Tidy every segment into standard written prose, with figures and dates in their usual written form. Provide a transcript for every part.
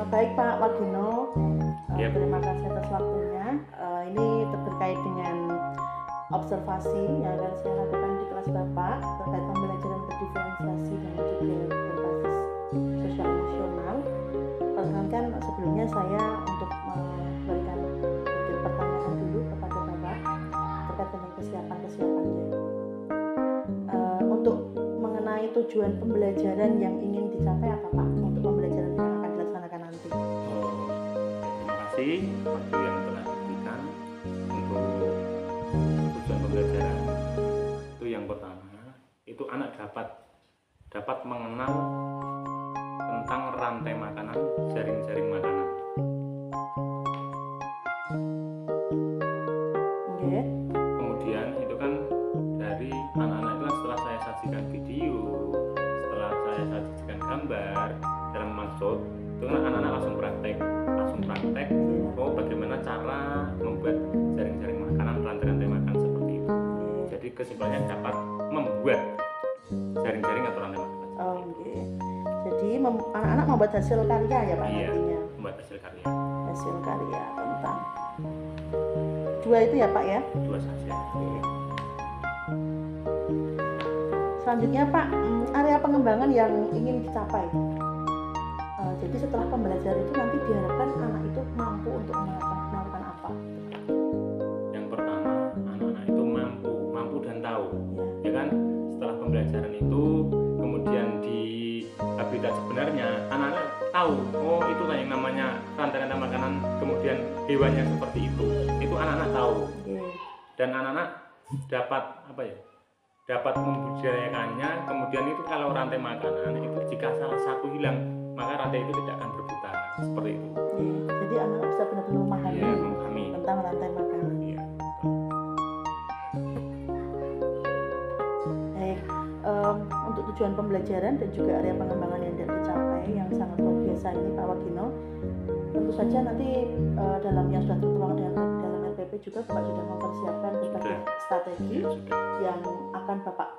Baik Pak Wagino, Yep. terima kasih atas waktunya. Ini terkait dengan observasi yang akan saya lakukan di kelas Bapak terkait pembelajaran berdiferensiasi dan juga berbasis sosial emosional. Perkenalkan sebelumnya saya untuk memberikan sedikit pertanyaan dulu kepada Bapak terkait dengan kesiapannya. Untuk mengenai tujuan pembelajaran yang ingin dicapai apa Pak untuk pembelajaran yang akan dilaksanakan nanti? Terima kasih waktu yang telah diberikan untuk tujuan pembelajaran. Itu yang pertama, itu anak dapat mengenal tentang rantai makanan, jaring-jaring makanan. Okay. Kemudian itu kan dari anak-anak itu kan setelah saya sajikan video, setelah saya sajikan gambar dalam maksud itu kan anak-anak langsung praktek oh bagaimana cara membuat jaring-jaring makanan, rantai-rantai makan seperti itu. Jadi kesimpulannya dapat membuat jaring-jaring atau rantai makanan. Okay. Jadi anak-anak membuat hasil karya ya Pak Iya, nantinya. membuat hasil karya. Hasil karya tentang 2 itu ya Pak ya. 2 saja. Selanjutnya Pak, area pengembangan yang ingin dicapai. Jadi setelah pembelajaran itu nanti diharapkan anak itu mampu untuk melakukan apa? Yang pertama, anak-anak itu mampu dan tahu. Ya kan? Setelah pembelajaran itu, kemudian di habitat sebenarnya, anak-anak tahu, oh itu lah yang namanya rantai-rantai makanan, kemudian hewannya seperti itu. Itu anak-anak tahu. Dan anak-anak dapat membudidayakannya. Kemudian itu kalau rantai makanan itu jika salah satu hilang, maka rantai itu tidak akan berputar seperti itu. Jadi anak bisa benar-benar memahami tentang rantai makanan. Iya. Baik, untuk tujuan pembelajaran dan juga area pengembangan yang tidak dicapai yang sangat luar biasa ini Pak Wagino, tentu saja nanti dalam yang sudah tertuang dalam RPP juga Bapak sudah mempersiapkan berbagai strategi yang akan Bapak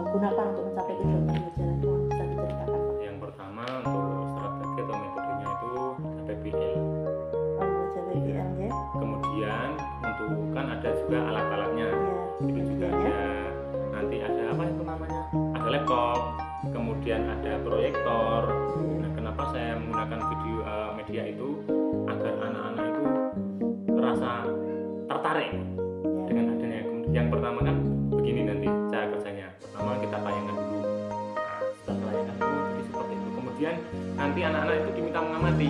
gunakan untuk mencapai tujuan pembelajaran itu. Bisa diceritakan Pak? Yang pertama untuk strategi atau metodenya itu PBL. PBL ya. Kemudian untuk kan ada juga alat-alatnya. Itu juga ada. Nanti ada apa itu namanya? Ada laptop. Kemudian ada proyektor. Nah, kenapa saya menggunakan video media itu agar anak-anak itu terasa tertarik dengan adanya. Yang pertama kan begini nanti cara kerjanya. Pertama kita tayangkan dulu. Nah, setelah tayangkan dulu jadi seperti itu. Kemudian nanti anak-anak itu diminta mengamati,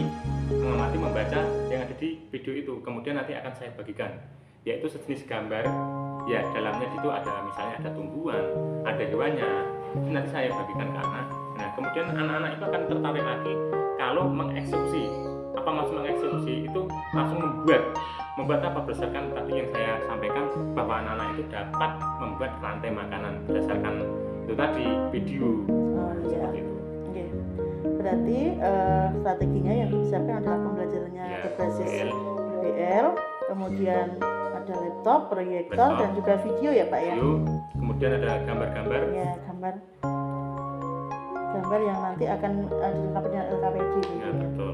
membaca yang ada di video itu. Kemudian nanti akan saya bagikan, yaitu sejenis gambar. Ya dalamnya itu ada misalnya ada tumbuhan, ada hewannya. Nanti saya bagikan ke anak. Nah kemudian anak-anak itu akan tertarik lagi kalau mengeksekusi. Apa maksud mengeksekusi? Itu langsung membuat apa berdasarkan tadi yang saya sampaikan bahwa anak-anak itu dapat membuat rantai makanan berdasarkan itu tadi video. Seperti itu. Okay. Berarti strateginya yang disiapkan adalah pembelajarannya berbasis PBL, kemudian ada laptop, proyektor dan juga video ya Pak ya. Video, kemudian ada gambar-gambar. Ya gambar yang nanti akan dilengkapi dengan LKPD. Ya betul.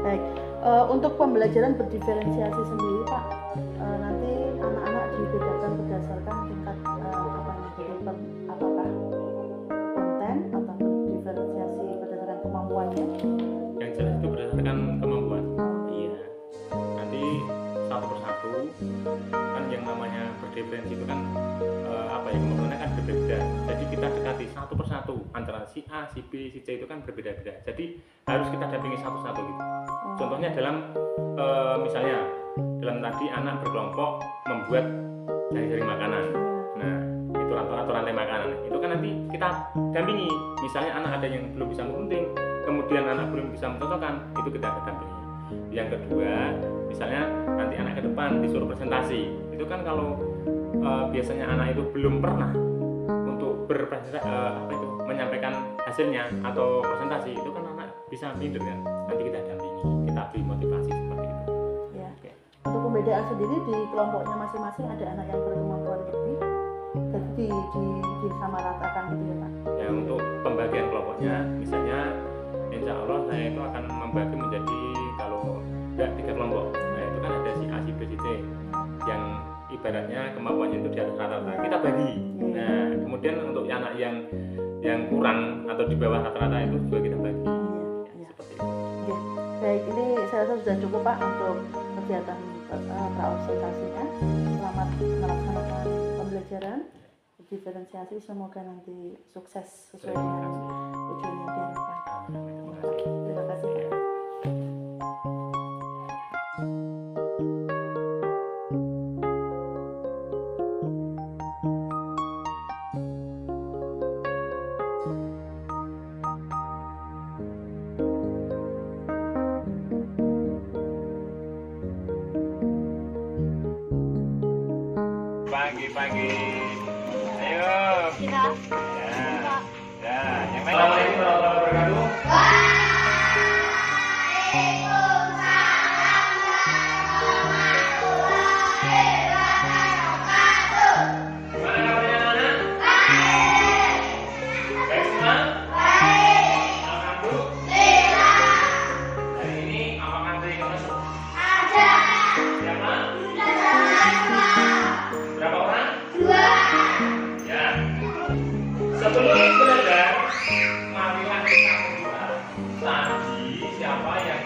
Baik, untuk pembelajaran berdiferensiasi sendiri Pak, nanti anak-anak dibedakan berdasarkan tingkat apakah konten atau berdiferensiasi berdasarkan kemampuannya? Yang jelas itu berdasarkan kemampuan. Iya. Nanti satu persatu kan yang namanya berdiferensi itu kan kemampuannya kan berbeda. Jadi kita dekati satu persatu antara si A, si B, si C itu kan berbeda-beda. Jadi harus kita dampingi satu-satu gitu. Contohnya dalam misalnya dalam tadi anak berkelompok membuat jaring-jaring makanan. Nah itu atau rantai makanan. Itu kan nanti kita dampingi. Misalnya anak ada yang belum bisa mengunting, kemudian anak belum bisa mencocokkan, itu kita dampingi. Yang kedua, misalnya nanti anak ke depan disuruh presentasi. Itu kan kalau biasanya anak itu belum pernah untuk menyampaikan hasilnya atau presentasi, itu kan anak bisa minder kan. Nanti kita dampingi, kita beri motivasi seperti itu. Ya. Untuk pembedaan sendiri di kelompoknya masing-masing ada anak yang berkemampuan lebih, Jadi disamaratakan gitu ya Pak. Ya untuk pembagian kelompoknya, misalnya insya Allah saya itu akan membagi menjadi kalau enggak 3 kelompok. Nah itu kan ada si A, si B, si C yang ibaratnya kemampuannya itu di atas rata-rata, kita bagi. Nah kemudian untuk anak yang kurang atau di bawah rata-rata itu juga kita bagi. Iya. Seperti itu. Ya. Baik, ini saya rasa sudah cukup Pak untuk kegiatan praobservasinya. Selamat melaksanakan pembelajaran diferensiasi, semoga nanti sukses sesuai dengan tujuan yang diharapkan. Terima kasih Pak. Pagi-pagi. Ayo. Kita. Ya. Ya, yang lain. Assalamualaikum warahmatullahi wabarakatuh. Gimana kabarnya anak-anak? Baik semua? Alhamdulillah. Hari ini apakah ada yang masuk? Siapa? Berapa orang? 2. Ya. Sebelum belajar, marilah kita berdoa. Tadi siapa yang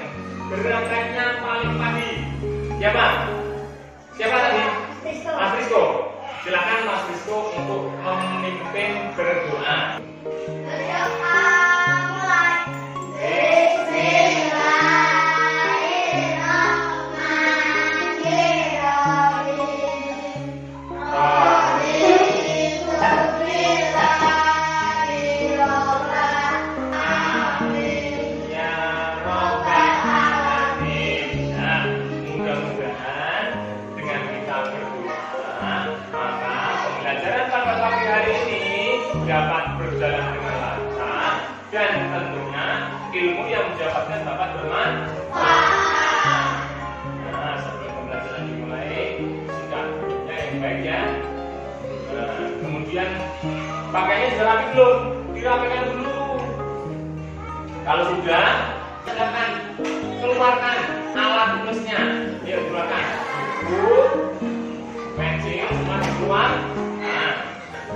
berangkatnya paling pagi? Siapa? Siapa tadi? Mas Rizko. Silakan Mas Rizko untuk memimpin berdoa. Ya Rabbal Alamin. Nah, mudah-mudahan dengan kita berdoa, maka pembelajaran pada pagi hari ini dapat berjalan dengan lancar dan tentunya ilmu yang didapatkan dapat bermanfaat. Nah, sebelum pembelajaran dimulai, sudah ya yang baik ya. Nah, kemudian pakainya sudah rapi belum? Dirapikan dulu. Kalau sudah, silakan keluarkan alat tulisnya. Yuk keluarkan. Buku, pensil, semua keluar. Nah,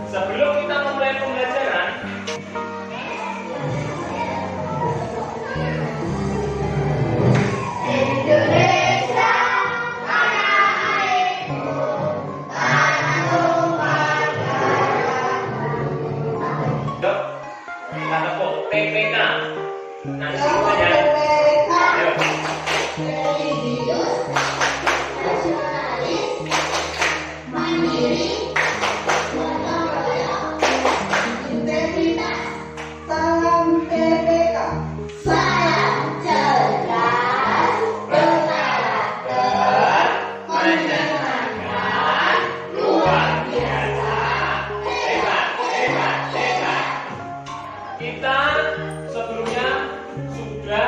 sebelum kita memulai pembelajaran, yuk kita tepuk TPK. Nanti saja. Yuk. Menyenangkan, luar biasa, hebat, hebat, hebat. Kita sebelumnya sudah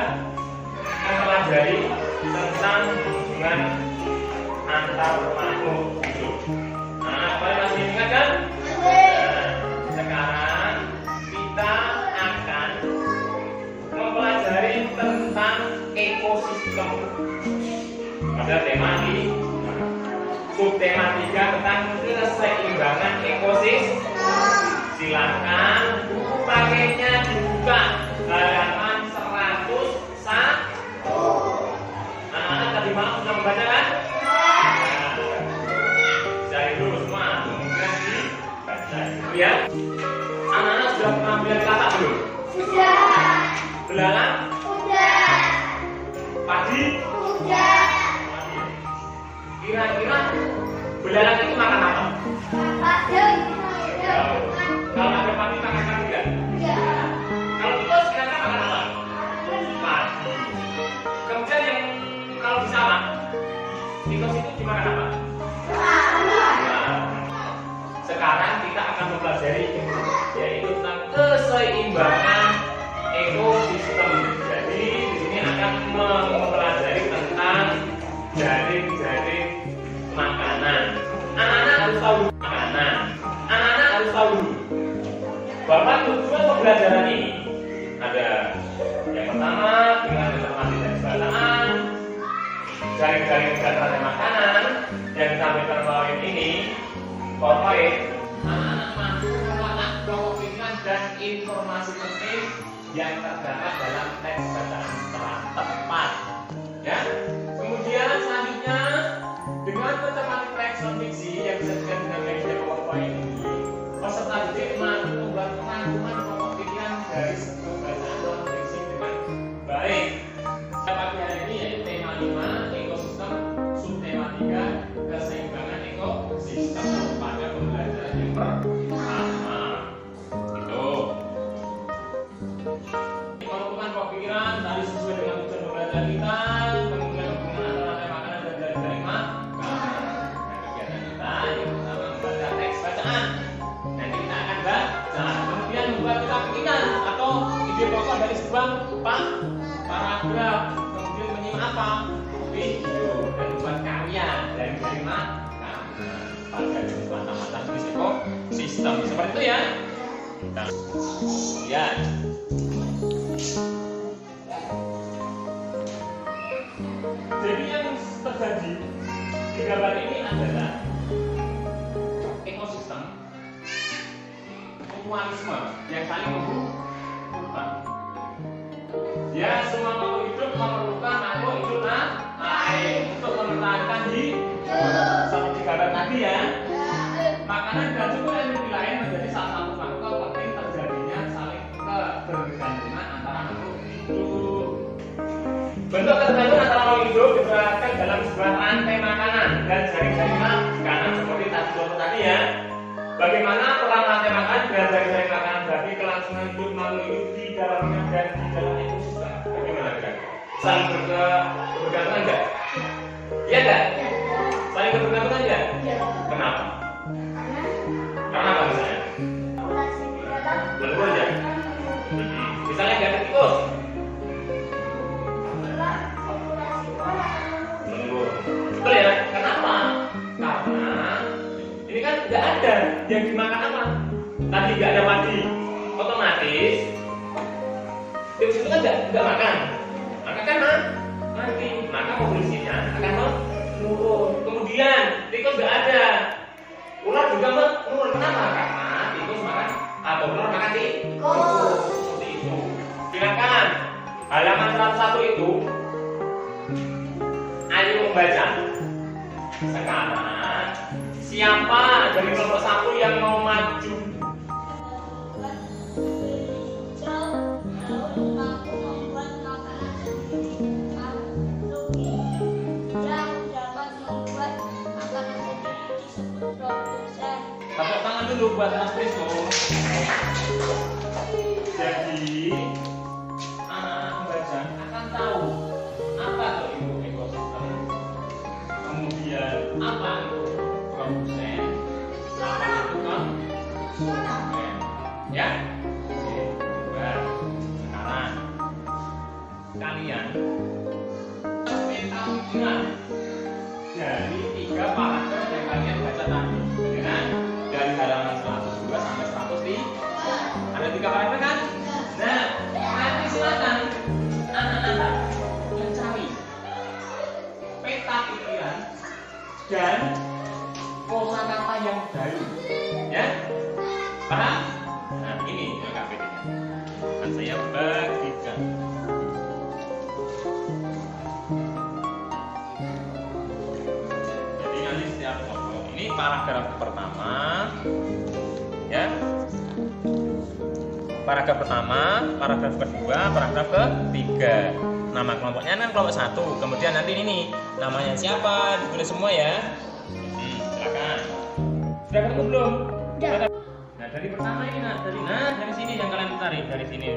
mempelajari tentang hubungan antar makhluk hidup. Nah, kalian masih ingat kan? Nah, sekarang kita akan mempelajari tentang ekosistem. Pada tema di subtema 3 tentang keseimbangan ekosistem. Silakan buku pakainya dibuka halaman 101. Anak-anak tadi malam sudah membaca kan? Cari dulu semua, kemudian dibaca. Ya, anak-anak sudah mengambil kata belum? Sudah. Belalang? Sudah. Padi? Sudah. Kira-kira belalang itu makan apa? Kalau ada padi makan apa tidak? Kalau tikus kira-kira makan apa? Padi. Kemudian yang kalau di sawah, tikus itu dimakan apa? Nah, sekarang kita akan mempelajari yaitu tentang keseimbangan ekosistem. Jadi di sini akan mempelajari tentang jaring-jaring makanan. Anak-anak harus tahu makanan. Anak Bapak tujuan pembelajaran ini ada yang pertama dengan informasi dan bacaan, jaring-jaring dan rantai makanan yang disampaikan melalui ini corporate. Anak-anak mampu mengolah kelompok pikiran dan informasi penting yang terdapat dalam teks bacaan secara tepat. Ya. Kemudian selanjutnya dengan mencermati teks non-fiksi yang disajikan dengan media PowerPoint ini, peserta didik mampu membuat rangkuman pokok pikiran dari sebuah bacaan non-fiksi dengan baik. Pagi hari ini yaitu tema 5 ekosistem, subtema 3 keseimbangan ekosistem pada pembelajaran yang pertama. Itu peruntukan pokok pikiran tadi sesuai dengan tujuan pembelajaran kita. Kemudian hubungan antara rantai makanan dan jaring-jaring makanan. Kegiatan kita yang pertama membaca teks bacaan. Nanti kita akan baca. Kemudian membuat kita pikiran atau ide pokok dari sebuah paragraf. Kemudian menyimak apa? Video dan membuat karya dari makanan pada mata-mata ekosistem. Seperti itu ya. Ya. Jadi yang terjadi di gambar ini adalah ekosistem mutualisme yang saling membutuhkan. Ya, semua makhluk hidup memerlukan makhluk hidup lain untuk mempertahankan hidup. Seperti gambar tadi ya. Makanan dan juga energi lain menjadi salah satu faktor penting terjadinya saling kebergantungan antara makhluk hidup. Bentuk ketergantungan antara makhluk hidup diperlihatkan dalam sebuah rantai makanan dan jaring-jaring makanan seperti tadi ya. Bagaimana peran rantai makanan dan jaring-jaring makanan bagi kelangsungan hidup makhluk hidup di dalamnya dan di dalam ekosistem? Bagaimana kan? Saling bergantungan enggak? Iya enggak? Saling bergantungan enggak? Kenapa? Karena apa misalnya? Betul ya? Misalnya enggak ada tikus? Betul ya? Kenapa? Karena ini kan nggak ada yang dimakan apa? Tadi nggak ada padi, otomatis tikus itu kan nggak makan, maka kan mati, maka populasinya akan menurun. Kemudian tikus nggak ada, ular juga menurun. Kenapa? Karena tikus makan atau ular makan tikus. Seperti itu. Silakan halaman 101 itu. Ayo membaca. Sekarang siapa dari kelompok 1 yang mau maju? Tepuk tangan dulu buat Mas Prisco. Jadi anak-anak membaca akan tahu apa itu ekosistem, kemudian apa itu produsen, apa itu konsumen, ya. Coba sekarang kalian peta pikiran dari 3 paragraf yang kalian baca tadi, ya kan? Dari halaman 102 sampai 103. Ada 3 paragraf kan? Nah, nanti silakan anak-anak mencari peta pikiran dan kosakata yang baru, ya. Paham? Nah, ini yang PPT-nya. Akan saya bagikan. Jadi nanti setiap kelompok ini paragraf pertama, ya. Paragraf pertama, paragraf kedua, paragraf ketiga. Nama kelompoknya kan kelompok 1. Kemudian nanti ini namanya siapa, ditulis semua ya. Silakan. Sudah ketemu belum? Sudah. Nah, dari pertama ini dari sini yang kalian tarik dari sini.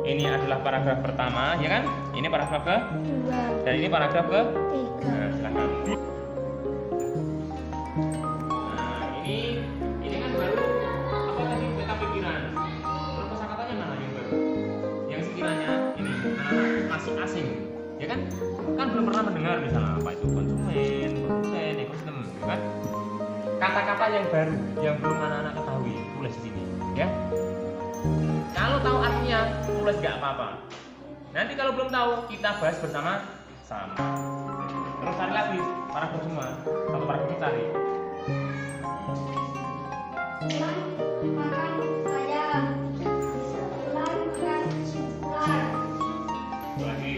Ini adalah paragraf pertama, ya kan? Ini paragraf kedua. Dan ini paragraf ketiga. Nah, silakan. Nah, ini kan baru apa tadi peta pikiran. Terus kosakatanya mana yang baru? Yang sekiranya ini masih asing, ya kan? Kan belum pernah mendengar misalnya apa itu konsumen, produsen, ekosistem, ya kan? Kata-kata yang baru yang belum anak-anak ketahui tulis di sini, ya. Kalau tahu artinya tulis nggak apa-apa. Nanti kalau belum tahu kita bahas bersama-sama. Terus cari lagi paragraf semua atau paragraf itu cari. Makan ayam. Setelah makan setelah. Satu lagi,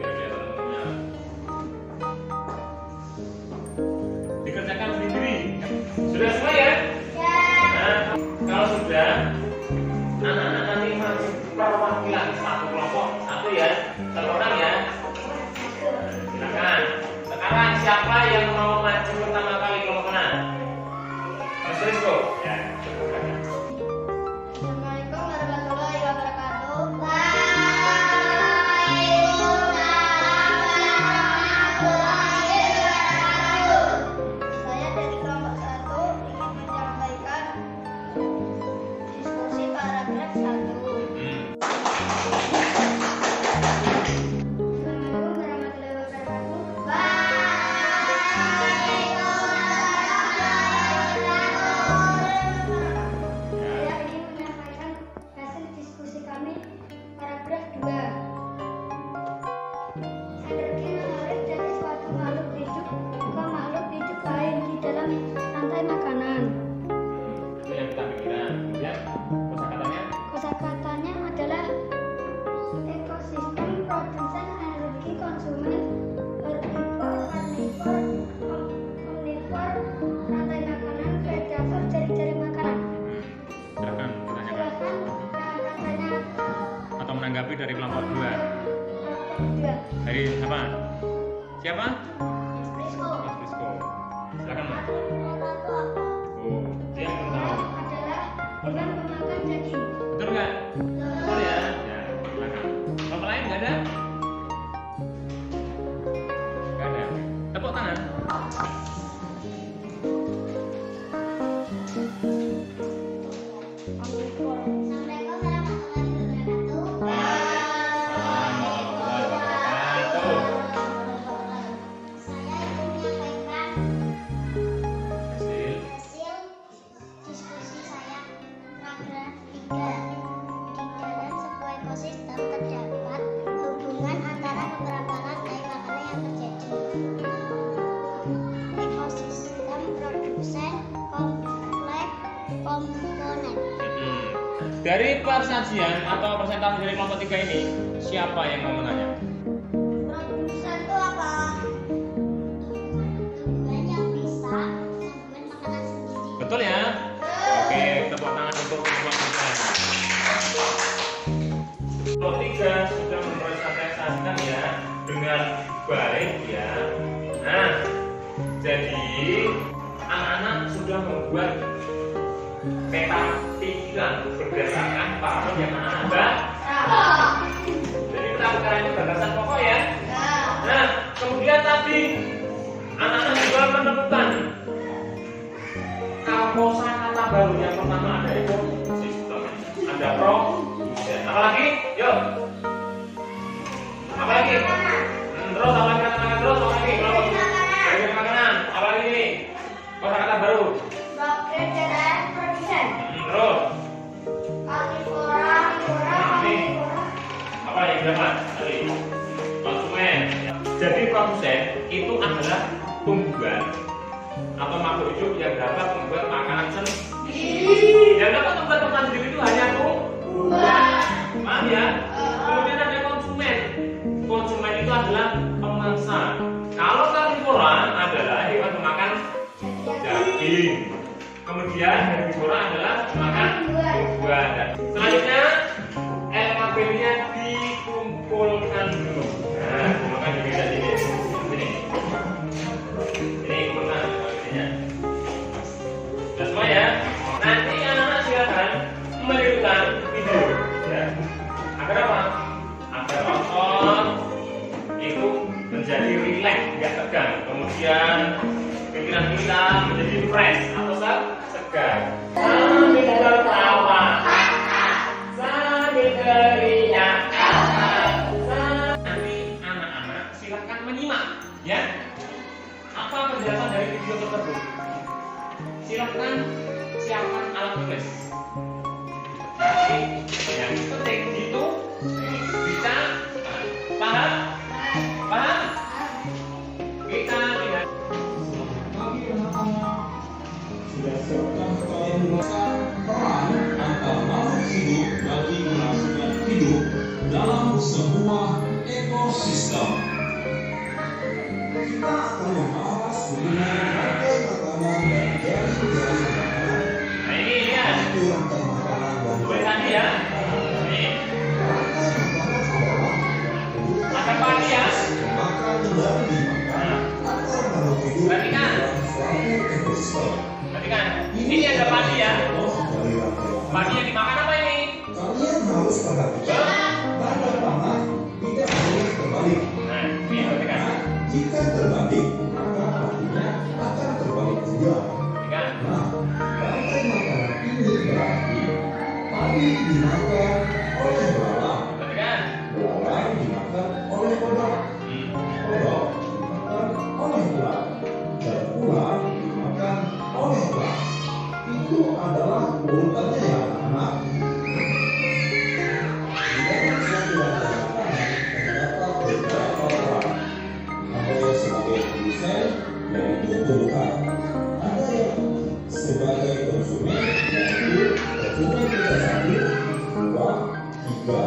biar kelihatan umumnya. Dikerjakan sendiri. Sudah semua ya? Ya. Nah, kalau sudah, anak-anak nanti masuk perwakilan satu kelompok, satu ya, satu orang ya. Silakan. Sekarang siapa yang mau maju pertama kali kelompok mana? Mas Rizko. Ya. Assalamualaikum warahmatullahi wabarakatuh. Saya dari kelompok 1 ingin menyampaikan diskusi paragraf 1. Assalamualaikum warahmatullahi wabarakatuh. Saya ingin menyampaikan hasil diskusi kami paragraf 2. Energi mengalir dari suatu makhluk hidup ke makhluk hidup lain di dalam rantai makanan. Itu yang kita pikirkan. Kemudian kosakatanya Kosakatanya adalah ekosistem, produsen, energi, konsumen, herbivor, karnivor, omnivor, rantai makanan, predator, jari-jari makanan. silakan ditanyakan Silakan tanya atau menanggapi dari kelompok 2. dua. Dari apa? Siapa? Rizko. Mas Rizko. Silakan Mas. Orang itu apa? Oh, dia yang belum tahu. Adalah hewan pemakan daging. Betul nggak? Betul ya. Ya, silakan. Kelompok lain nggak ada? Nggak ada. Tepuk tangan. Assalamualaikum warahmatullahi wabarakatuh. Warahmatullahi wabarakatuh. Saya ingin menyampaikan Hasil. hasil diskusi saya paragraf 3. Di dalam sebuah ekosistem terdapat hubungan antara beberapa rantai makanan yang terjadi. Ekosistem, produsen, kompleks, komponen. Dari persajian atau presentasi dari kelompok 3 ini, siapa yang mau menanya? Produsen itu apa? Tumbuhan yang bisa membuat makanan sendiri. Betul ya? Oke, tepuk tangan untuk kelompok 3. Kelompok 3 sudah mempresentasikan ya dengan baik ya. Nah, jadi anak-anak sudah membuat peta pikiran berdasarkan paragraf yang anak-anak baca. Jadi kita bukan itu batasan pokok ya. Nah, kemudian tadi anak-anak juga menemukan kosakata baru. Yang pertama ada ekosistem, ada produsen. Apalagi? Yuk. Apalagi? Terus apalagi kata-kata terus apalagi? Dari makanan. Apalagi ini? Kosakata baru. Produsen, produsen. Terus Karnivora, apa yang dapat tadi? Konsumen. Jadi produsen itu adalah tumbuhan atau makhluk hidup yang dapat membuat makanan sendiri. Yang dapat membuat makanan sendiri itu hanya tumbuhan. Paham ya? Kemudian ada konsumen. Konsumen itu adalah pemangsa. Kalau karnivora adalah hewan pemakan daging. Kemudian herbivora adalah makan buah. Dan selanjutnya LKB-nya dikumpulkan dulu. Nah, kumpulkan di meja sini. Ini kumpulkan LKB-nya. Sudah semua ya. Nanti anak-anak silakan menirukan video. Ya. Agar apa? Agar nonton itu menjadi rileks, nggak tegang. Kemudian pikiran kita menjadi fresh atau segar. Sambil tertawa, sambil teriak. Nanti anak-anak silakan menyimak, ya. Apa penjelasan dari video tersebut? Silakan siapkan alat tulis. Nanti yang penting itu bisa paham? Paham? Kita lihat. Sudah siapkah kalian merasakan peran antar makhluk hidup bagi kelangsungan hidup dalam sebuah ekosistem? Kita akan membahas mengenai rantai makanan dan jaring-jaring makanan. Nah ini lihat. Itu rantai makanan dan Boleh tadi ya. Nih. rantai makanan adalah Makan padi ya. makan dan dimakan antar makhluk hidup Perhatikan. dalam suatu ekosistem. Perhatikan. Ini ada padi ya. Dari rantai Padi yang dimakan apa ini? kalian harus perhatikan tanda panah tidak boleh terbalik. Nah, ini perhatikan. Jika terbalik, maka artinya akan terbalik juga. Perhatikan. Nah, rantai makanan ini berarti padi dimakan oleh belalang, Perhatikan. belalang dimakan oleh kodok, kodok dimakan oleh ular, dan ular dimakan oleh elang. Itu adalah urutannya ya anak-anak. Di dalam suatu rantai makanan terdapat beberapa peran. Ada yang sebagai produsen, yaitu tumbuhan. Ada yang sebagai konsumen, yaitu konsumen tingkat 1, 2, 3,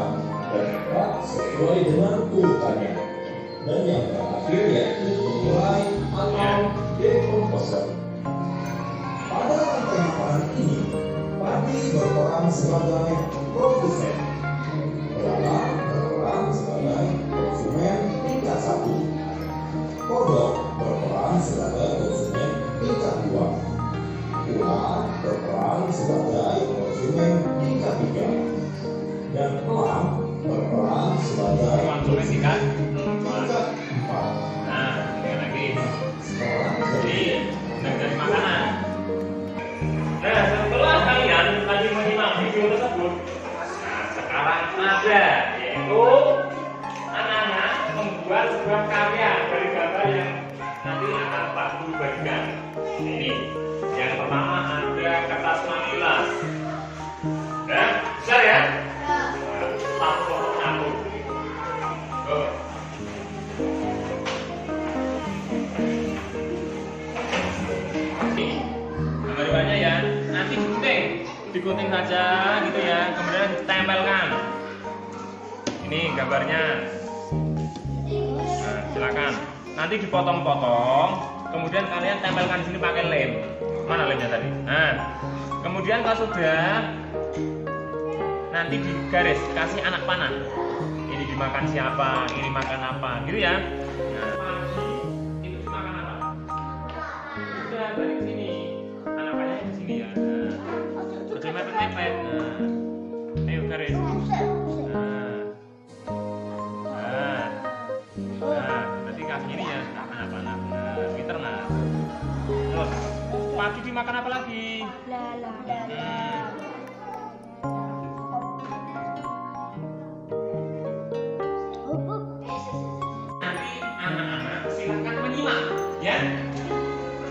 dan 4 sesuai dengan urutannya. Dan yang terakhir yaitu pemulai atau decomposer. Pada rantai makanan ini, padi berperan sebagai produsen, belalang berperan sebagai konsumen tingkat 1, kodok berperan sebagai konsumen tingkat 2, ular berperan sebagai konsumen tingkat 3, dan elang berperan sebagai Konsumen tingkat. tingkat 4. Nah, ini lagi. Sekarang Jadi, jadi dari makanan. Nah, setelah kalian tadi menyimak video tersebut, nah, sekarang ada yaitu anak-anak membuat sebuah karya dari gambar yang nanti akan Pak Guru bagikan. Ini yang pertama ada kertas manila. Ya, bisa ya? Nah, satu satu. Tuh. Gambar-gambarnya ya, nanti digunting saja gitu ya, kemudian ditempelkan. Ini gambarnya. Nah, silakan. Nanti dipotong-potong, kemudian kalian tempelkan di sini pakai lem. Mana lemnya tadi? Nah, kemudian kalau sudah, nanti digaris, kasih anak panah. Ini dimakan siapa, ini makan apa, gitu ya. Nah, pagi itu dimakan apa? Sudah balik ke sini, anak panahnya di sini ya. Nah, terus mepet-mepet. Nah, ayo garis. Nah, berarti kasih ini ya, anak panah. Nah, pinter nah. Terus, pagi dimakan apa lagi? Nanti anak-anak silakan menyimak ya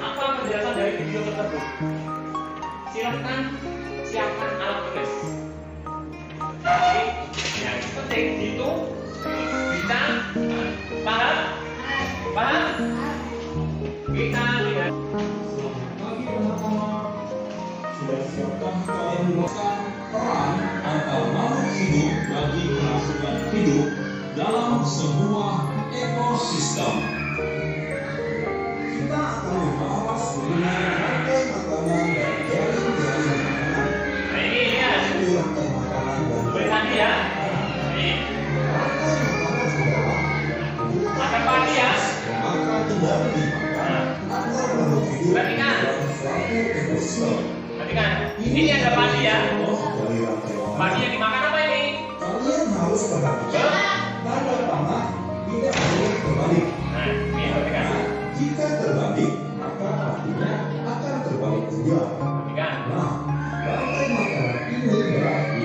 apa penjelasan dari video tersebut. Silakan siapkan alat tulis. Tapi yang penting itu bisa paham? Paham? Kita lihat. bagi anak-anak, sudah siapkah kalian merasakan peran antar makhluk hidup bagi kelangsungan hidup dalam sebuah ekosistem? Kita akan membahas mengenai rantai makanan dan jaring-jaring makanan. Nah ini lihat. Itu rantai makanan dan Boleh tadi ya. Nih, rantai makanan adalah makan padi ya. memakan dan dimakan antar makhluk hidup Perhatikan. dalam suatu ekosistem. Perhatikan. Ini ada padi ya. Dari rantai makanan. Padi yang dimakan apa ini? Kalian harus perhatikan tanda panah tidak boleh terbalik. Nah, ini perhatikan. Jika terbalik, maka artinya akan terbalik juga. Perhatikan. Nah, rantai makanan ini berarti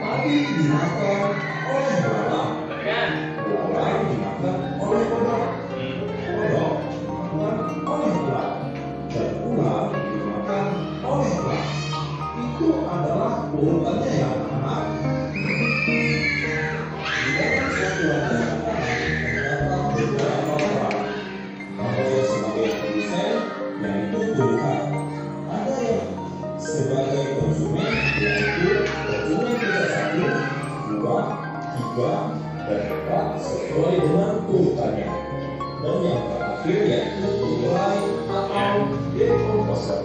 padi dimakan oleh belalang, Perhatikan. belalang dimakan oleh kodok, kodok dimakan oleh ular, dan ular dimakan oleh elang. Itu adalah urutannya ya anak-anak. tiga dan empat sesuai dengan urutannya. Dan yang terakhir yaitu nilai atau dekomposer.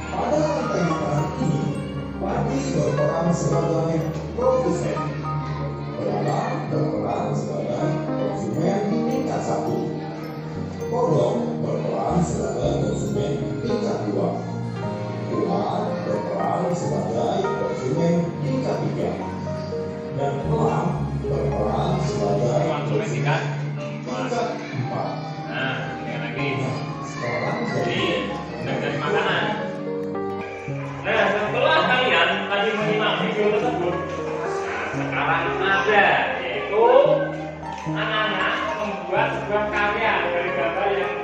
Pada rantai makanan ini, padi berperan sebagai produsen, belalang berperan sebagai konsumen tingkat 1, kodok berperan sebagai konsumen tingkat 2, ular berperan sebagai konsumen tingkat 3, dan elang berperan sebagai konsumen tingkat 4. Nah, ini lagi. Sekarang Jadi, dari makanan. Nah, setelah kalian tadi menyimak video tersebut, sekarang ada yaitu anak-anak membuat sebuah karya dari gambar yang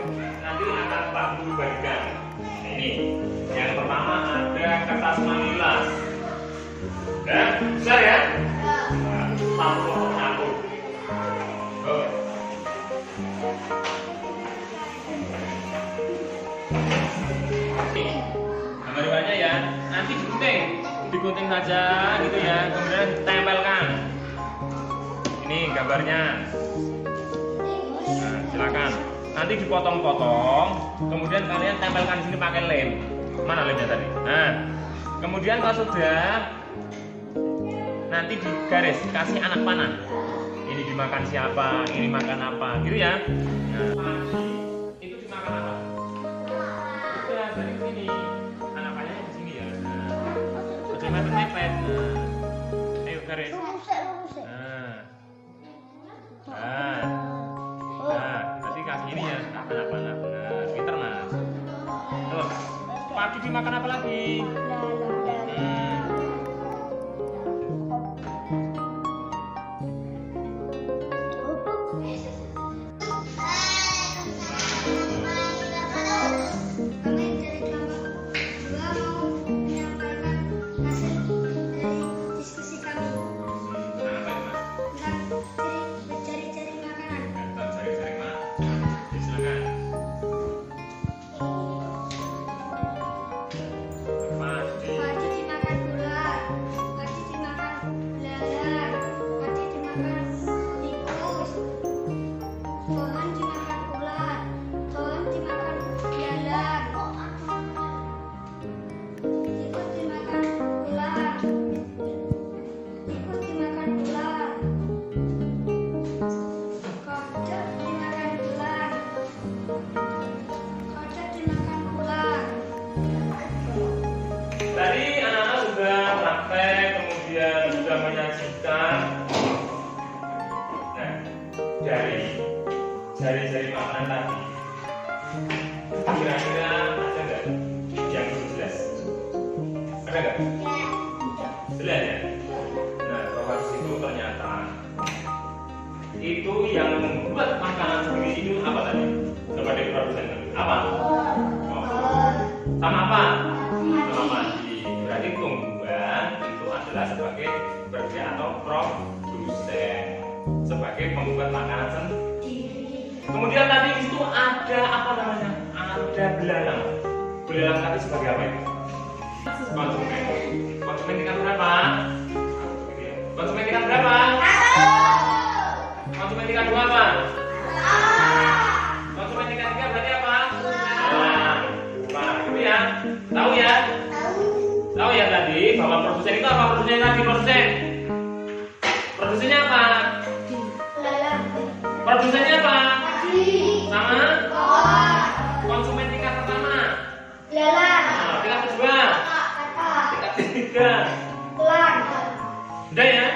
nanti akan Pak Guru bagikan. Nah, ini yang pertama ada kertas manila. Ya, besar ya? Nah, satu. Oh. Gambar-gambarnya ya, nanti digunting saja gitu ya, kemudian tempelkan. Ini gambarnya. Nah, silakan. Nanti dipotong-potong, kemudian kalian tempelkan di sini pakai lem. Mana lemnya tadi? Nah, kemudian kalau sudah, nanti digaris kasih anak panah. Ini dimakan siapa, ini makan apa, gitu ya. Nah, pagi itu dimakan apa? Udah dari sini, anak panahnya di sini ya. Nah, bagaimana mepet? Nah, ayo garis. Nah, nanti kasih ini ya, anak panah. Nah, pinter mas. Terus, pagi dimakan apa lagi? Tadi anak-anak sudah praktek, kemudian sudah menyajikan. Nah, dari jari-jari makanan tadi, kira-kira ada nggak yang belum jelas? Ada nggak? Jelas ya? Nah, proses itu ternyata itu yang membuat makanan sendiri itu apa tadi? Coba dari produsen tadi. Apa? Oh. Sama apa? Sama mandi. Berarti tumbuhan itu adalah sebagai pekerja atau produsen, sebagai pembuat makanan sendiri. Kemudian tadi itu ada apa namanya? Ada belalang. Belalang tadi sebagai apa itu? Konsumen. Konsumen tingkat berapa? Konsumen tingkat berapa? Konsumen tingkat 2 apa? Konsumen tingkat 3 berarti apa? Nah, itu ya. Tahu ya? Tahu ya tadi bahwa produsen itu apa? Produsennya tadi produsen. Produsennya apa? Produsennya apa? Sama? Konsumen tingkat pertama. Nah, tingkat kedua. Tingkat ketiga. Udah ya?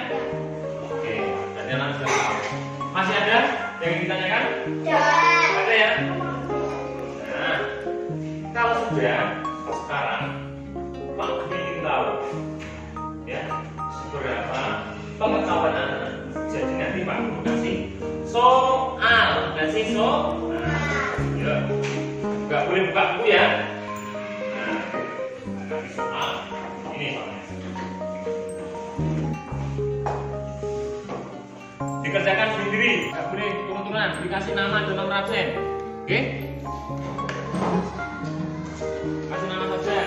Oke, berarti anak sudah tahu. Masih ada yang ingin ditanyakan? Ada ya? Nah, kalau sudah sekarang Pak ingin tahu ya seberapa pengetahuan anak. Jadi nanti Pak Guru kasih soal, ya, nggak boleh buka buku ya. Nah, kasih soal ini soalnya. Dikerjakan sendiri, nggak boleh turun-turunan. Dikasih nama dan nomor absen, oke? Kasih nama saja.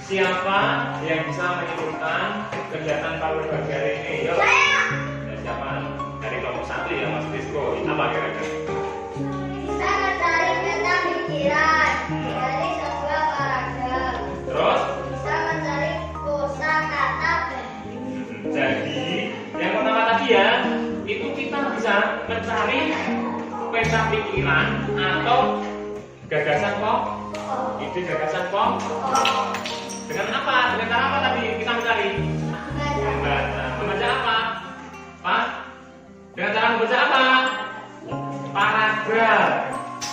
Siapa yang bisa menyimpulkan kegiatan Pak pagi hari ini? Yuk. Ya, siapa? Dari kelompok 1 ya, Mas Disko. Apa kira-kira? Bisa mencari peta pikiran dari sebuah paragraf. Terus? Bisa mencari kosakata. Jadi yang pertama tadi ya, itu kita bisa mencari peta pikiran atau gagasan kok. Ide gagasan kok. Dengan apa? Dengan cara apa tadi kita mencari? Membaca. Membaca apa? Pak? Dengan cara membaca apa? Paragraf.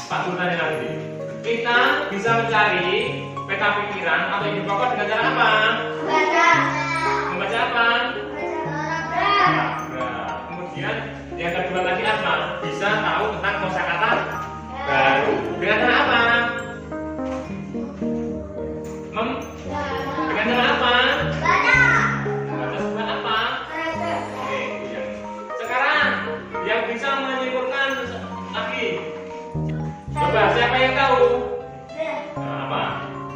Pak Guru tanya lagi. Kita bisa mencari peta pikiran atau ide pokok dengan cara apa? Baca. Membaca apa? Paragraf. Kemudian yang kedua tadi apa? Bisa tahu tentang kosakata baru. Dengan cara apa? Dengan cara apa? Baca. Baca surat apa? Oke, iya. Sekarang yang bisa menyimpulkan lagi. Coba siapa yang tahu? Nah, apa?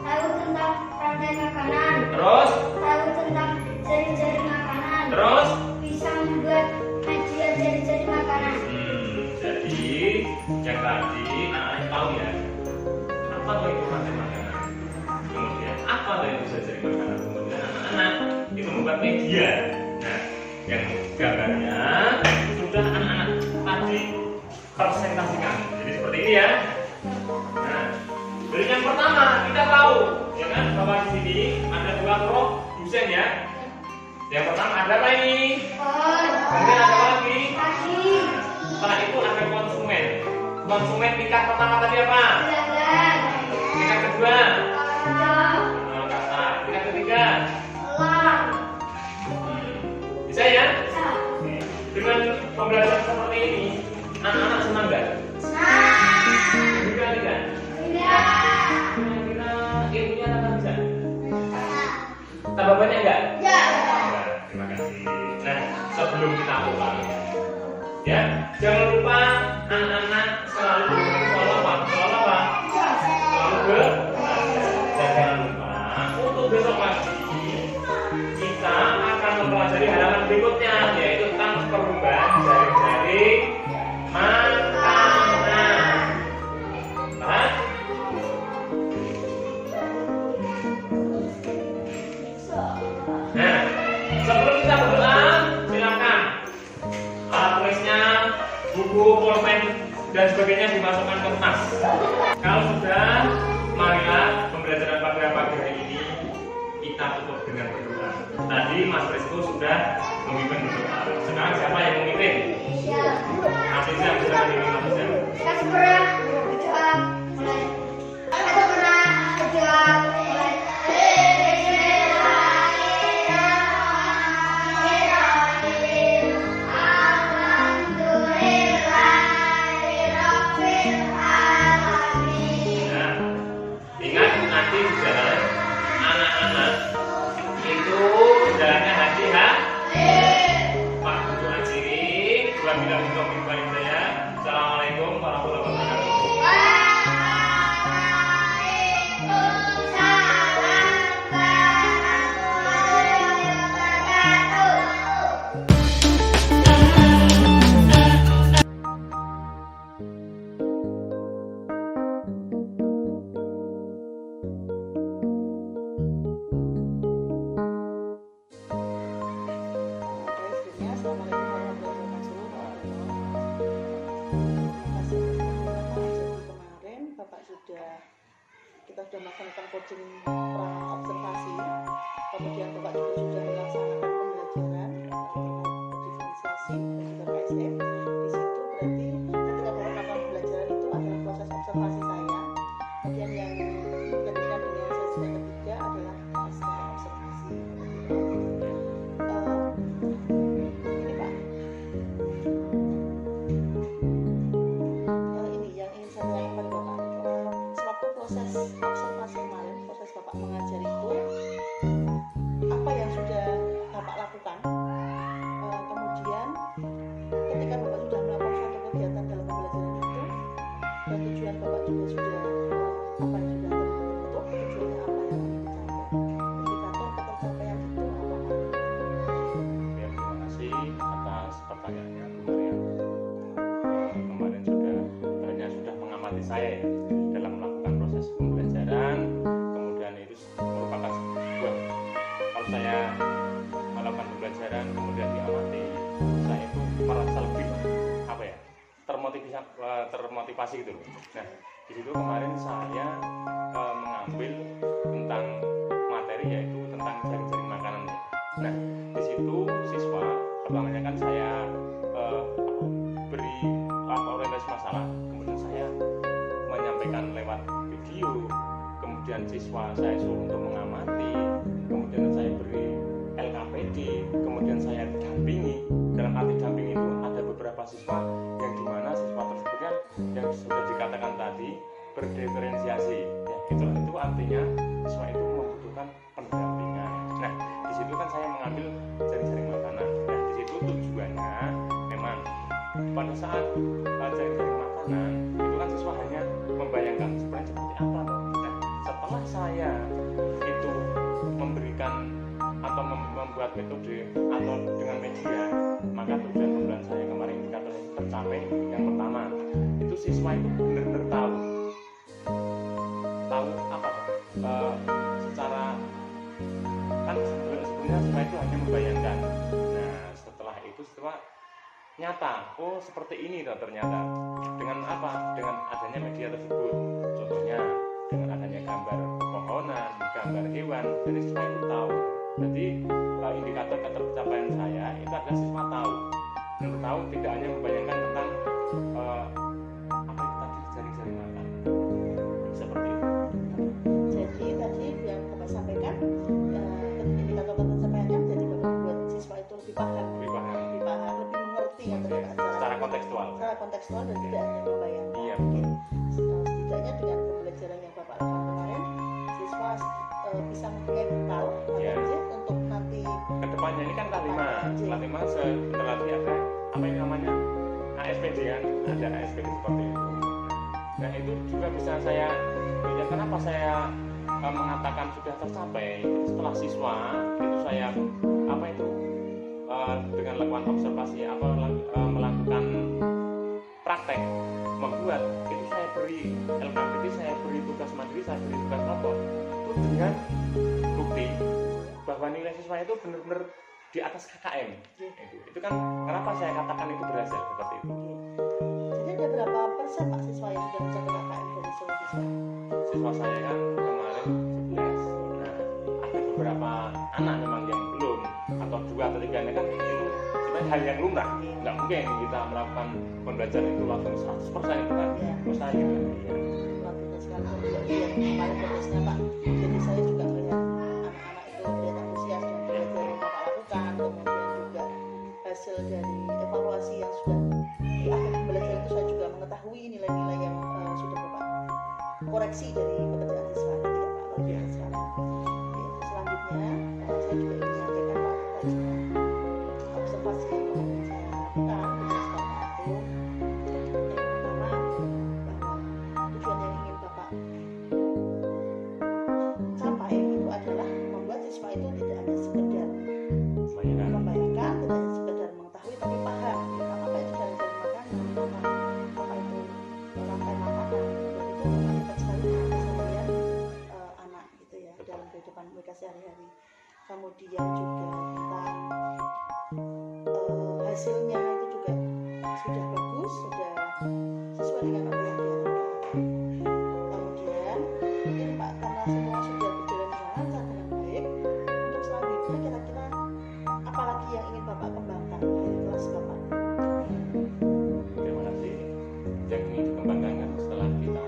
Tahu tentang rantai makanan. Terus? Tahu tentang jari-jari makanan. Terus? Bisa membuat hadiah jari-jari makanan. Jadi yang tadi anak-anak tahu ya. Apa tuh itu rantai makanan? Kemudian apa tuh yang bisa jadi makanan? Kemudian anak-anak itu membuat media. Nah, yang gambarnya sudah anak-anak tadi presentasikan. Jadi seperti ini ya. Nah, dari yang pertama kita tahu ya kan bahwa di sini ada dua produsen ya. Yang pertama ada apa ini? Kemudian ada apa lagi? Setelah itu ada konsumen. Konsumen tingkat pertama tadi apa? Tingkat kedua? Kata. Tingkat ketiga? Bisa ya? Dengan pembelajaran seperti ini, anak-anak senang nggak? Juga tidak? Kira-kira ilmunya akan bisa? Tambah banyak nggak? Terima kasih. Nah, sebelum kita pulang, ya jangan lupa anak-anak selalu dan jangan lupa untuk besok pagi kita akan mempelajari halaman berikutnya, yaitu tentang perubahan jari-jari makanan. Paham? Nah, sebelum kita berdoa, silakan alat tulisnya, buku, pulpen dan sebagainya dimasukkan ke tas. Kalau sudah, marilah pembelajaran pagi hari ini kita tutup dengan berdoa. Tadi Mas Rizko sudah memimpin berdoa. Sekarang siapa yang memimpin? Mas Izam, sudah memimpin Mas Izam. Ingat nanti di jalan anak-anak itu jalannya hati-hati. Pak Guru akhiri, wabillahi taufiq wal hidayah. Assalamualaikum warahmatullahi wabarakatuh. saya melakukan pembelajaran kemudian diamati, saya itu merasa lebih apa ya, termotivasi gitu loh. Nah, di situ kemarin saya mengambil tentang materi, yaitu tentang jaring-jaring makanan. Nah, di situ siswa pertamanya kan saya beri orientasi masalah, kemudian saya menyampaikan lewat video, kemudian siswa saya suruh untuk mengamati, kemudian saya beri LKPD, kemudian saya dampingi. Dalam arti damping itu ada beberapa siswa yang dimana siswa tersebut kan yang sudah dikatakan tadi berdiferensiasi, ya itu artinya siswa itu membutuhkan pendampingan. Nah, di situ kan saya mengambil jaring-jaring makanan. Nah, di situ tujuannya memang pada saat jaring-jaring makanan itu kan siswa hanya membayangkan sebenarnya seperti apa. Nah, setelah saya itu memberikan atau membuat metode atau dengan media, maka tujuan pembelajaran saya kemarin indikator tercapai. Yang pertama itu siswa itu benar-benar tahu apa secara kan sebenarnya siswa itu hanya membayangkan. Nah, setelah itu siswa nyata, oh seperti ini ternyata, dengan apa, dengan adanya media tersebut, contohnya dengan adanya gambar pepohonan, gambar hewan, jadi siswa itu tahu. Jadi indikator ketercapaian saya itu adalah siswa tahu tidak hanya membayangkan tentang apa itu tadi jaring-jaring makan seperti itu. Jadi tadi yang Bapak sampaikan indikator ketercapaiannya menjadi Bapak membuat siswa itu lebih paham, lebih mengerti ya secara kontekstual dan tidak hanya membayangkan. Iya. Mungkin setidaknya dengan pembelajaran yang Bapak lakukan kemarin, siswa bisa mempunyai bekal untuk nanti kedepannya. Ini kan kelas 5 sebentar lagi ada apa ini namanya ASPD kan, ada ASPD seperti itu. Nah, itu juga bisa saya kenapa saya mengatakan sudah tercapai setelah siswa itu saya dengan lakukan observasi melakukan praktek membuat itu, saya beri LKPD, saya beri tugas mandiri, saya beri tugas kelompok itu dengan bukti bahwa nilai siswa itu benar-benar di atas KKM. Itu kan kenapa saya katakan itu berhasil seperti itu. Jadi ada berapa persen Pak siswa yang sudah mencapai KKM dari seluruh siswa? Siswa saya kan kemarin 11. Nah, ada beberapa anak memang yang belum, atau 2 atau 3-nya kan itu sebenarnya hal yang lumrah. Nggak mungkin kita melakukan pembelajaran itu langsung 100% itu kan mustahil. Luar biasa sekali juga yang kemarin prosesnya Pak. Jadi saya juga melihat anak-anak itu melihat antusias dan belajar yang Bapak lakukan, kemudian juga hasil dari evaluasi yang sudah di akhir pembelajaran itu saya juga mengetahui nilai-nilai yang sudah Bapak koreksi dari pekerjaan siswa gitu ya Pak. Luar biasa sekali. Selanjutnya saya juga ingin menyampaikan Pak observasi yang kemarin saya lakukan berdasarkan itu. Yang pertama, bahwa tujuan yang ingin Bapak capai itu adalah membuat siswa itu tidak hanya sekedar membayangkan, tidak hanya sekedar mengetahui, tapi paham apa itu jaring-jaring makanan, apa itu rantai makanan. Dan itu dekat sekali dengan keseharian anak gitu ya, dalam kehidupan mereka sehari-hari. Kemudian juga tentang hasilnya itu juga sudah bagus, sudah sesuai dengan apa yang diharapkan. Kemudian mungkin Pak, karena semua sudah berjalan dengan lancar dengan baik, untuk selanjutnya kira-kira apa lagi yang ingin Bapak kembangkan dari kelas Bapak? Terima kasih. Yang ingin dikembangkan kan setelah kita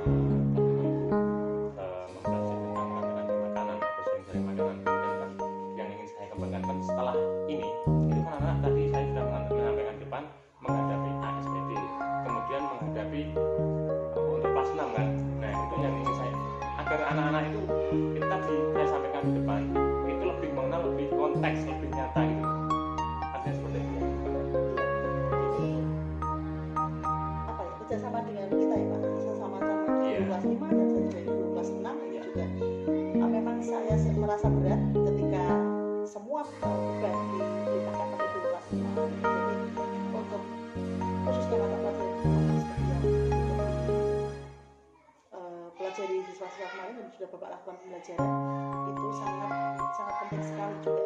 mempelajari tentang makanan atau jaring-jaring makanan, kemudian kan yang ingin saya kembangkan kan setelah ini itu kan anak tadi saya sudah menyampaikan depan menghadapi ASPD, kemudian menghadapi untuk kelas 6 kan. Nah, itu yang ingin saya agar anak-anak itu tadi saya sampaikan di depan itu lebih mengenal, lebih konteks, lebih nyata gitu. Artinya seperti itu. Jadi apa ya, kerjasama dengan kita ya Pak, sama-sama di kelas 5 dan saya juga di kelas 6 itu juga memang saya merasa berat ketika semua beban diberikan pada guru kelas 5. Jadi untuk khususnya mata pelajaran seperti yang pelajari siswa-siswa kemarin dan sudah Bapak lakukan pembelajaran itu sangat penting sekali juga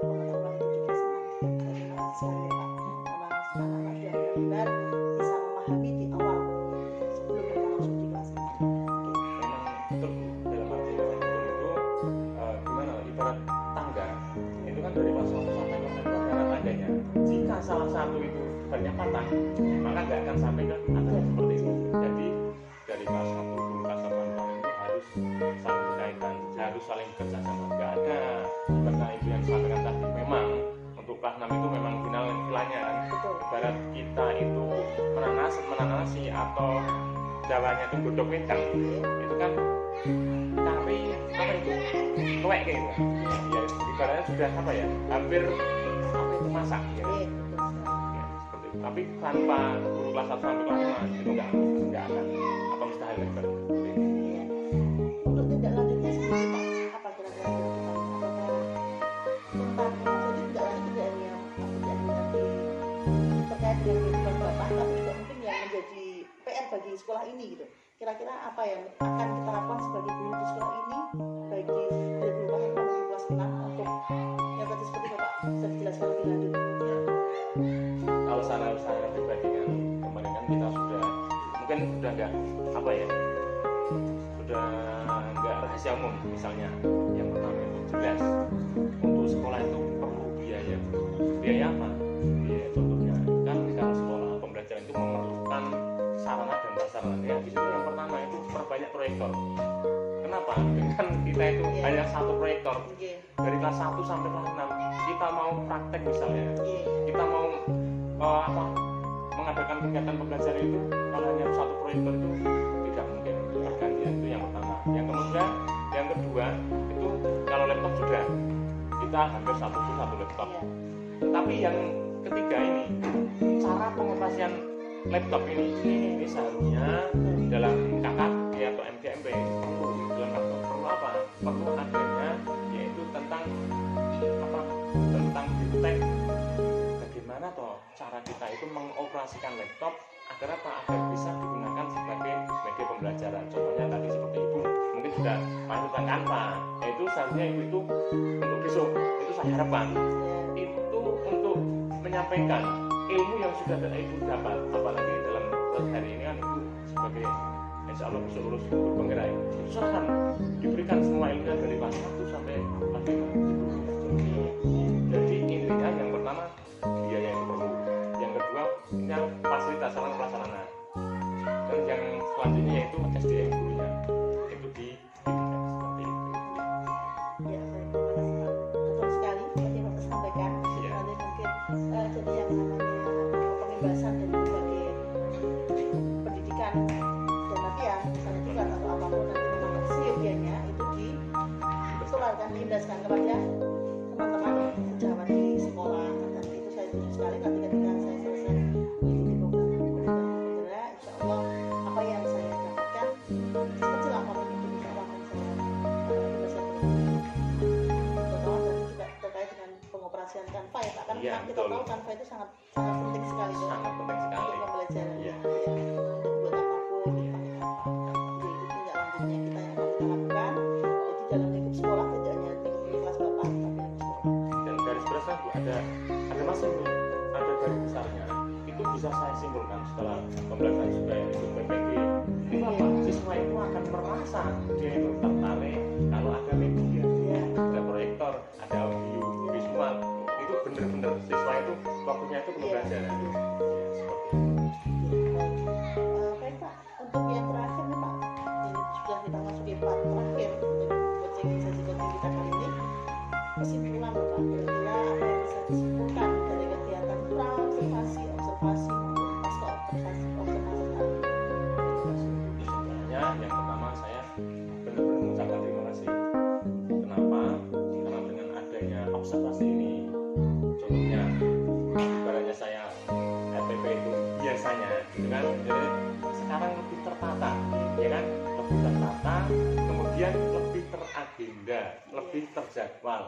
salah satu itu banyak patah, maka nggak akan sampai ke atas seperti itu. Jadi dari kelas 1 ke kelas 8 itu harus saling berkaitan, harus saling bekerja sama. Nggak ada karena itu yang disampaikan tadi. Memang untuk kelas 6 itu memang finalnya kan. Ibarat kita itu menanasi atau Jawanya itu godok wedang, itu kan cari apa itu tuwek kayak gitu. Ya ibaratnya sudah apa ya, hampir apa itu masak ya. Ya, seperti itu. Tapi tanpa guru kelas 1 sampai kelas 5 itu nggak akan apa mustahil lebar. Untuk tindak lanjutnya sendiri Pak, apa kira-kira tentang jadi tidak lanjut tidak hanya nanti terkait dengan kehidupan Bapak, tapi juga mungkin yang menjadi PR bagi sekolah ini gitu. Kira-kira apa yang akan kita lakukan sebagai guru di sekolah ini, baik di dari kelas 6 maupun kelas 6 untuk yang tadi seperti Bapak bisa dijelaskan lebih lanjut. Kalau saya pribadi kan kemarin kan kita sudah mungkin sudah nggak apa ya, sudah nggak rahasia umum. Misalnya yang pertama itu jelas untuk sekolah itu perlu biaya apa? Biaya contohnya kan kalau sekolah pembelajaran itu memerlukan sarana dan prasarana. Ya itu yang pertama itu perbanyak proyektor. Kenapa? Dengan kita itu hanya satu proyektor dari kelas 1 sampai kelas 6 kita mau praktek misalnya, kita mau mengadakan kegiatan pembelajaran itu kalau hanya satu proyektor itu tidak mungkin pergantian. Itu yang pertama. Yang kedua itu kalau laptop sudah kita hampir satu laptop. Tapi yang ketiga ini cara pengoperasian laptop ini seharusnya dalam KKP atau MGMP perlu dalam laptop perlu apa? Perlu adanya yaitu tentang detek bagaimana toh cara kita itu mengoperasikan laptop agar bisa digunakan sebagai media pembelajaran. Contohnya tadi seperti itu mungkin sudah masukan Canva, yaitu seharusnya itu untuk besok itu saya harapkan itu untuk menyampaikan ilmu yang sudah ibu dapat, apalagi dalam hari ini kan ibu sebagai insya Allah bisa lulus berpenggerak, itu silahkan diberikan semua ilmunya dari kelas 1 sampai kelas 5. Jadi intinya yang pertama biaya itu perlu, yang kedua ini fasilitas sarana prasarana, dan yang selanjutnya yaitu SDM gurunya itu dididikan seperti itu. Ya, baik, terima kasih Pak. Betul sekali seperti yang Bapak sampaikan. Nanti mungkin jadi yang namanya pembebasan dari berbagai pendidikan dan nanti ya misalnya juga atau apapun nanti memang seyogianya itu ditularkan, diindaskan kepada teman-teman sejawat di sekolah. Dan itu saya setuju sekali nanti ketika saya selesai mengikuti program pendidikan bergerak, insya Allah apa yang saya dapatkan sekecil apapun itu insya Allah akan saya terutama dan juga terkait dengan pengoperasian Canva ya Pak, kan Iya, kita betul. tahu Canva itu sangat penting sekali tuh Sangat penting sekali. untuk pembelajaran Iya. untuk buat apapun pakai Canva. Jadi itu tindak lanjutnya kita yang akan kita lakukan. Jadi dalam lingkup sekolah tidak hanya lingkup kelas Bapak tapi lingkup sekolah. Dan garis besarnya Bu, ada masih Bu, ada garis besarnya itu bisa saya simpulkan setelah pembelajaran juga itu PPG itu apa? Siswa itu akan merasa dia itu tertarik kalau ada media, ada proyektor, ada audio, visual, itu benar-benar siswa itu waktunya itu pembelajaran. Ya, seperti itu. Baik Pak, untuk yang terakhir nih Pak, ini sudah kita masuki part terakhir untuk sesi coaching kita kali ini. Kesimpulan Bapak, kira-kira apa yang bisa disimpulkan dari kegiatan observasi maupun pasca observasi tadi? Sebenarnya yang pertama saya benar-benar mengucapkan terima kasih. Kenapa? Karena dengan adanya observasi ini, contohnya ibaratnya saya RPP itu biasanya, gitu kan, jadi sekarang lebih tertata, ya kan, lebih tertata, kemudian lebih teragenda, lebih terjadwal.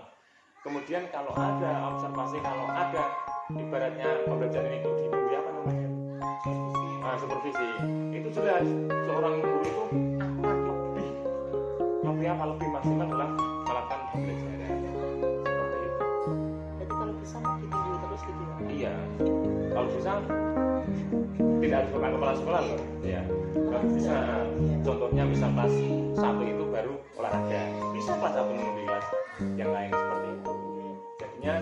Kemudian kalau ada observasi, kalau ada ibaratnya pembelajaran itu diberi apa namanya? Supervisi. Itu jelas seorang guru itu akan lebih maksimal dalam melakukan pembelajaran. Seperti itu. Jadi kalau bisa ditunggu terus gitu ya. Iya. Kalau bisa tidak harus pakai kepala sekolah loh. Ya. Kalau bisa, contohnya misal kelas 1 itu baru olahraga, bisa kelas 1 menunggu kelas yang lain seperti itu. Jadinya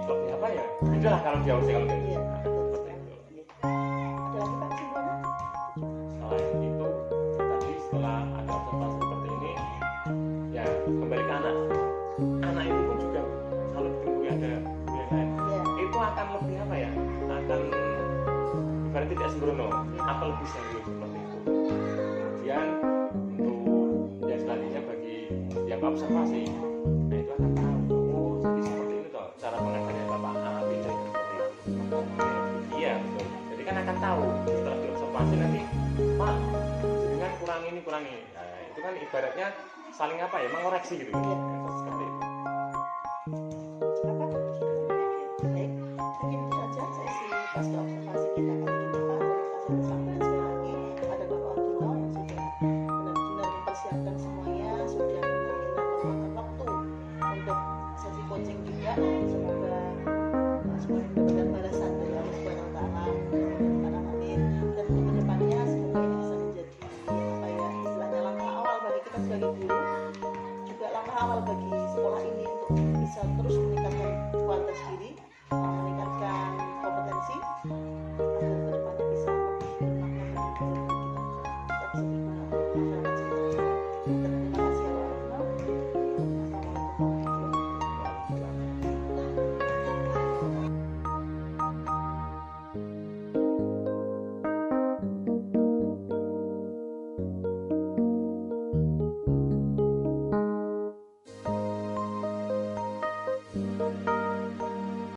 lebih apa ya? udahlah kalau dia usia kalau kayak Iya, gitu. betul. Seperti itu. Iya. Ada lagi Pak kesimpulannya? Selain itu tadi setelah ada observasi seperti ini, ya kembali ke anak. Anak itu pun juga kalau ditemui ada guru yang lain, Iya. itu akan lebih apa ya? Akan ibarat tidak sembrono, akan lebih serius seperti itu. Kemudian untuk yang selanjutnya bagi yang observasi, nah itu akan tahu, oh jadi seperti ini toh cara pengajarnya Bapak A, B, C seperti itu. Iya betul. Jadi kan akan tahu setelah diobservasi nanti, Pak, dengan kurang ini. Nah, itu kan ibaratnya saling apa ya, mengoreksi gitu. Iya. Seperti itu. Apa? Baik, mungkin itu saja sesi pasca observasi kita kali ini Pak. Terima kasih sampaikan sekali lagi ada Bapak Ardino yang sudah benar-benar mempersiapkan semuanya, sudah benar-benar memakan waktu untuk sesi coaching juga. Semoga semuanya mendapatkan balasan dari Allah Subhanahu Wa Taala para amin, dan untuk kedepannya semoga ini bisa menjadi apa ya istilahnya langkah awal bagi kita sebagai guru, juga langkah awal bagi sekolah ini untuk bisa terus meningkatkan kualitas diri